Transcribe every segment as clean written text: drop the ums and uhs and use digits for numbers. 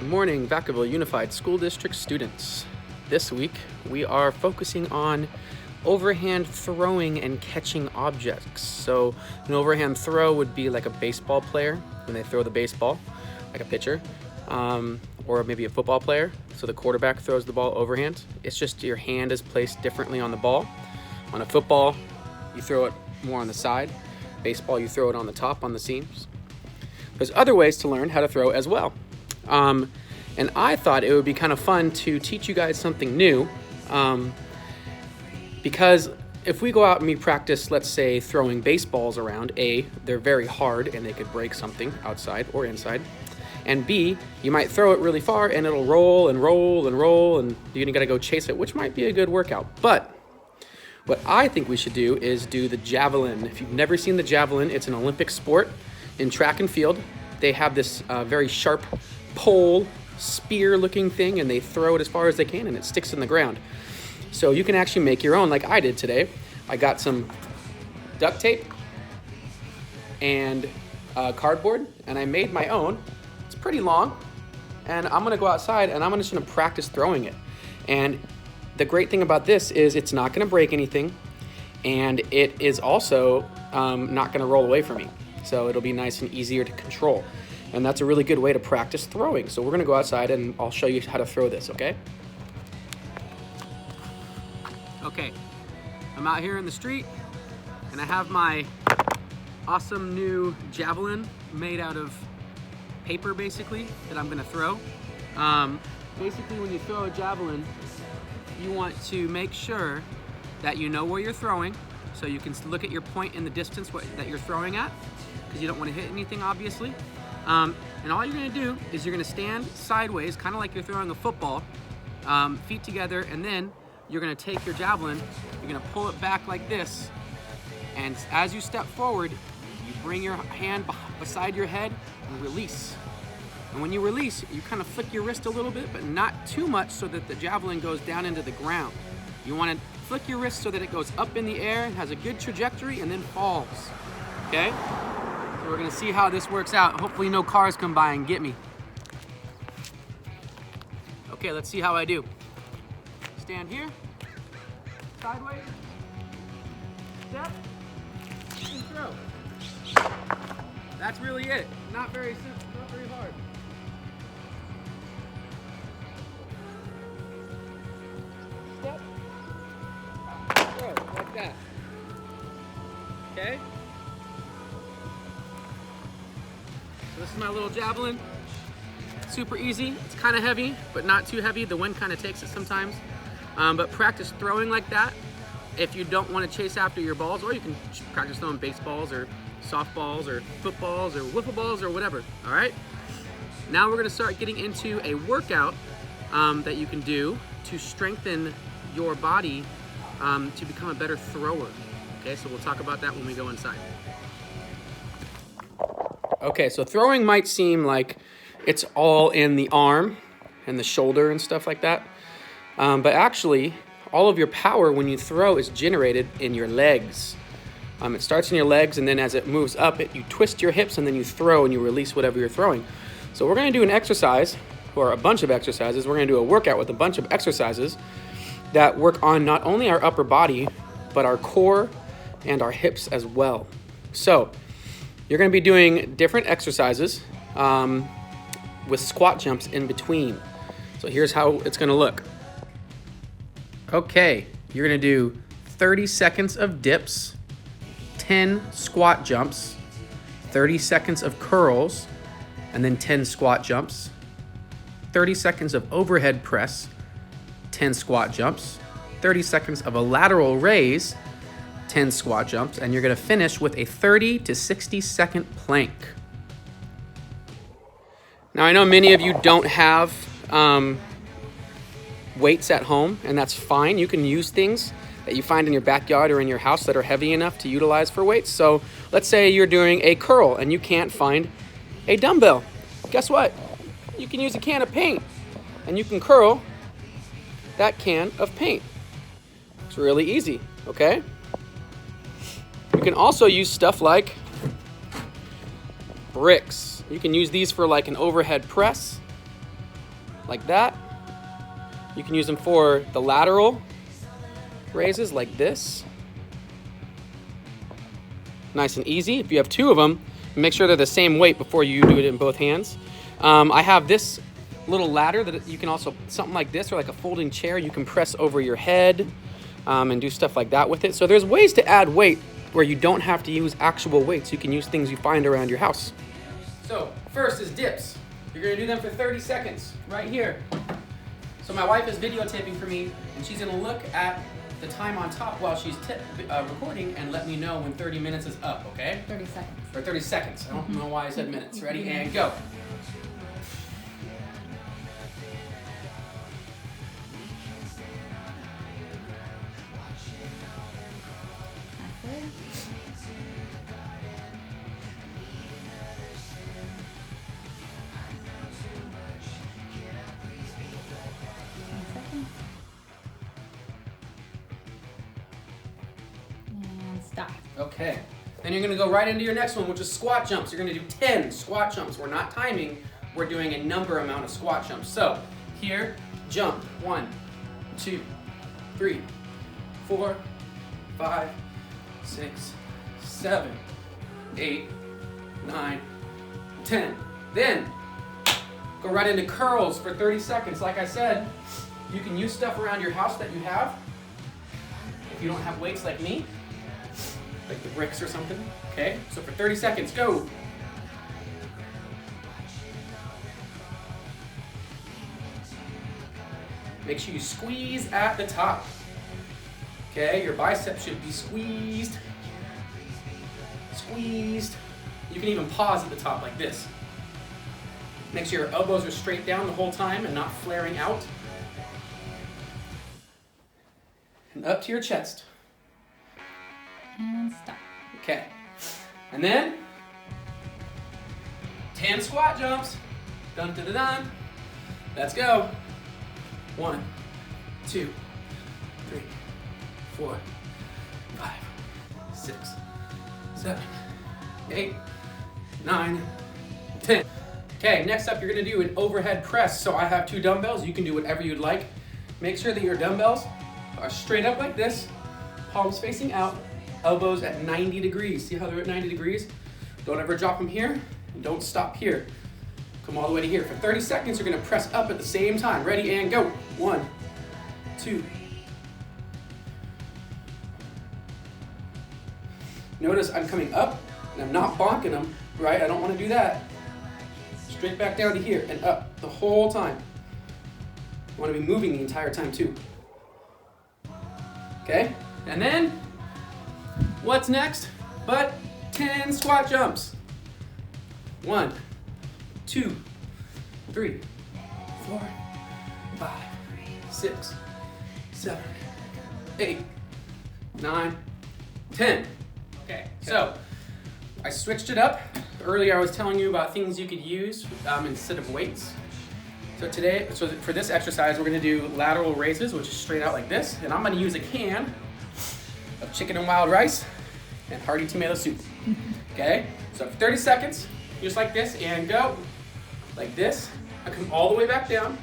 Good morning, Vacaville Unified School District students. This week, we are focusing on overhand throwing and catching objects. So an overhand throw would be like a baseball player when they throw the baseball, like a pitcher, or maybe a football player. So the quarterback throws the ball overhand. It's just your hand is placed differently on the ball. On a football, you throw it more on the side. Baseball, you throw it on the top, on the seams. There's other ways to learn how to throw as well. And I thought it would be kind of fun to teach you guys something new, because if we go out and we practice, let's say, throwing baseballs around, A, they're very hard and they could break something outside or inside, and B, you might throw it really far and it'll roll and roll and roll and you're gonna go chase it, which might be a good workout. But what I think we should do is do the javelin. If you've never seen the javelin, it's an Olympic sport in track and field. They have this very sharp pole, spear looking thing, and they throw it as far as they can and it sticks in the ground. So you can actually make your own like I did today. I got some duct tape and cardboard and I made my own. It's pretty long and I'm gonna go outside and I'm just gonna practice throwing it. And the great thing about this is it's not gonna break anything and it is also not gonna roll away from me. So it'll be nice and easier to control. And that's a really good way to practice throwing. So we're gonna go outside and I'll show you how to throw this, okay? Okay, I'm out here in the street and I have my awesome new javelin made out of paper, basically, that I'm gonna throw. Basically, when you throw a javelin, you want to make sure that you know where you're throwing, so you can look at your point in the distance that you're throwing at, because you don't want to hit anything, obviously. And all you're gonna do is you're gonna stand sideways, kind of like you're throwing a football, feet together, and then you're gonna take your javelin, you're gonna pull it back like this, and as you step forward, you bring your hand beside your head and release. And when you release, you kind of flick your wrist a little bit, but not too much so that the javelin goes down into the ground. You wanna flick your wrist so that it goes up in the air and has a good trajectory and then falls, okay? So we're gonna see how this works out. Hopefully no cars come by and get me. Okay, let's see how I do. Stand here, sideways, step, and throw. That's really it. Not very simple, not very hard. Step, throw, like that. Okay? So this is my little javelin. Super easy. It's kind of heavy, but not too heavy. The wind kind of takes it sometimes. But practice throwing like that if you don't want to chase after your balls, or you can practice throwing baseballs or softballs or footballs or wiffle balls or whatever. All right. Now we're going to start getting into a workout that you can do to strengthen your body to become a better thrower. Okay, so we'll talk about that when we go inside. Okay, so throwing might seem like it's all in the arm and the shoulder and stuff like that. But actually, all of your power when you throw is generated in your legs. It starts in your legs, and then as it moves up, you twist your hips, and then you throw and you release whatever you're throwing. So we're gonna do an exercise, or a bunch of exercises. We're gonna do a workout with a bunch of exercises that work on not only our upper body, but our core and our hips as well. So you're gonna be doing different exercises with squat jumps in between. So here's how it's gonna look. Okay, you're gonna do 30 seconds of dips, 10 squat jumps, 30 seconds of curls, and then 10 squat jumps, 30 seconds of overhead press, 10 squat jumps, 30 seconds of a lateral raise, 10 squat jumps, and you're gonna finish with a 30 to 60 second plank. Now I know many of you don't have weights at home, and that's fine. You can use things that you find in your backyard or in your house that are heavy enough to utilize for weights. So let's say you're doing a curl and you can't find a dumbbell. Guess what? You can use a can of paint and you can curl that can of paint. It's really easy, okay? You can also use stuff like bricks. You can use these for like an overhead press, like that. You can use them for the lateral raises like this. Nice and easy. If you have 2 of them, make sure they're the same weight before you do it in both hands. I have this little ladder that you can also, something like this, or like a folding chair, you can press over your head and do stuff like that with it. So there's ways to add weight where you don't have to use actual weights. You can use things you find around your house. So first is dips. You're gonna do them for 30 seconds, right here. So my wife is videotaping for me, and she's gonna look at the time on top while she's recording and let me know when 30 minutes is up, okay? 30 seconds. Or 30 seconds. I don't know why I said minutes. Ready, and go. Stop. Okay. Then you're gonna go right into your next one, which is squat jumps. You're gonna do 10 squat jumps. We're not timing, we're doing a number amount of squat jumps. So here, jump. 1, 2, 3, 4, 5, 6, 7, 8, 9, 10. Then go right into curls for 30 seconds. Like I said, you can use stuff around your house that you have. If you don't have weights like me, like the bricks or something. Okay, so for 30 seconds, go. Make sure you squeeze at the top. Okay, your biceps should be squeezed. Squeezed. You can even pause at the top like this. Make sure your elbows are straight down the whole time and not flaring out. And up to your chest. And stop. Okay. And then 10 squat jumps. Dun dun dun dun. Let's go. 1, 2, 3, 4, 5, 6, 7, 8, 9, 10. Okay, next up you're gonna do an overhead press. So I have 2 dumbbells. You can do whatever you'd like. Make sure that your dumbbells are straight up like this, palms facing out, elbows at 90 degrees. See how they're at 90 degrees? Don't ever drop them here, and don't stop here. Come all the way to here. For 30 seconds, you're gonna press up at the same time. Ready, and go. 1, 2. Notice I'm coming up, and I'm not bonking them, right? I don't wanna do that. Straight back down to here, and up the whole time. You wanna be moving the entire time too. Okay, and then, what's next but 10 squat jumps? 1, 2, 3, 4, 5, 6, 7, 8, 9, 10. Okay, so I switched it up. Earlier I was telling you about things you could use instead of weights. So for this exercise, we're gonna do lateral raises, which is straight out like this. And I'm gonna use a can of chicken and wild rice and hearty tomato soup. Okay, so for 30 seconds, just like this, and go. Like this. I come all the way back down,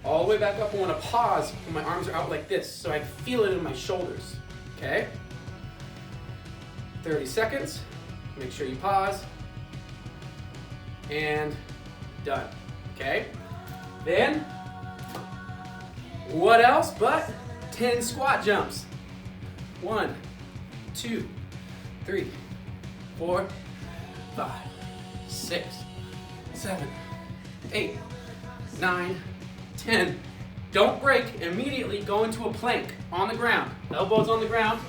all the way back up. I wanna pause when my arms are out like this, so I feel it in my shoulders, okay? 30 seconds, make sure you pause, and done, okay? Then, what else but 10 squat jumps? 1, 2, 3, 4, 5, 6, 7, 8, 9, 10. Don't break, immediately go into a plank on the ground. Elbows on the ground.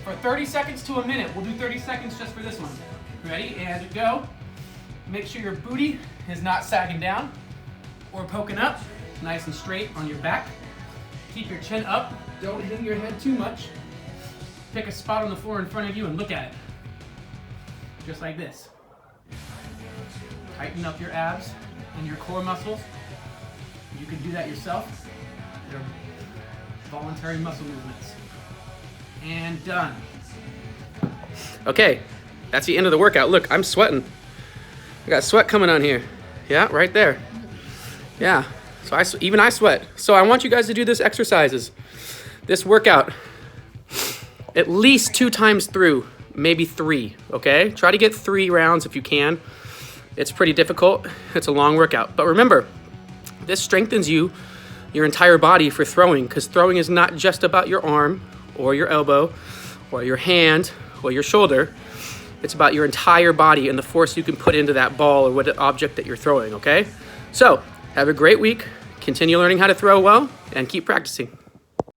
For 30 seconds to a minute. We'll do 30 seconds just for this one. Ready, and go. Make sure your booty is not sagging down or poking up, nice and straight on your back. Keep your chin up, don't hang your head too much. Pick a spot on the floor in front of you and look at it. Just like this. Tighten up your abs and your core muscles. You can do that yourself. They're voluntary muscle movements. And done. Okay, that's the end of the workout. Look, I'm sweating. I got sweat coming on here. Yeah, right there. Yeah, So even I sweat. So I want you guys to do this this workout, at least 2 times through, maybe 3, okay? Try to get 3 rounds if you can. It's pretty difficult. It's a long workout. But remember, this strengthens your entire body for throwing, because throwing is not just about your arm or your elbow or your hand or your shoulder. It's about your entire body and the force you can put into that ball or what object that you're throwing, okay? So have a great week. Continue learning how to throw well and keep practicing.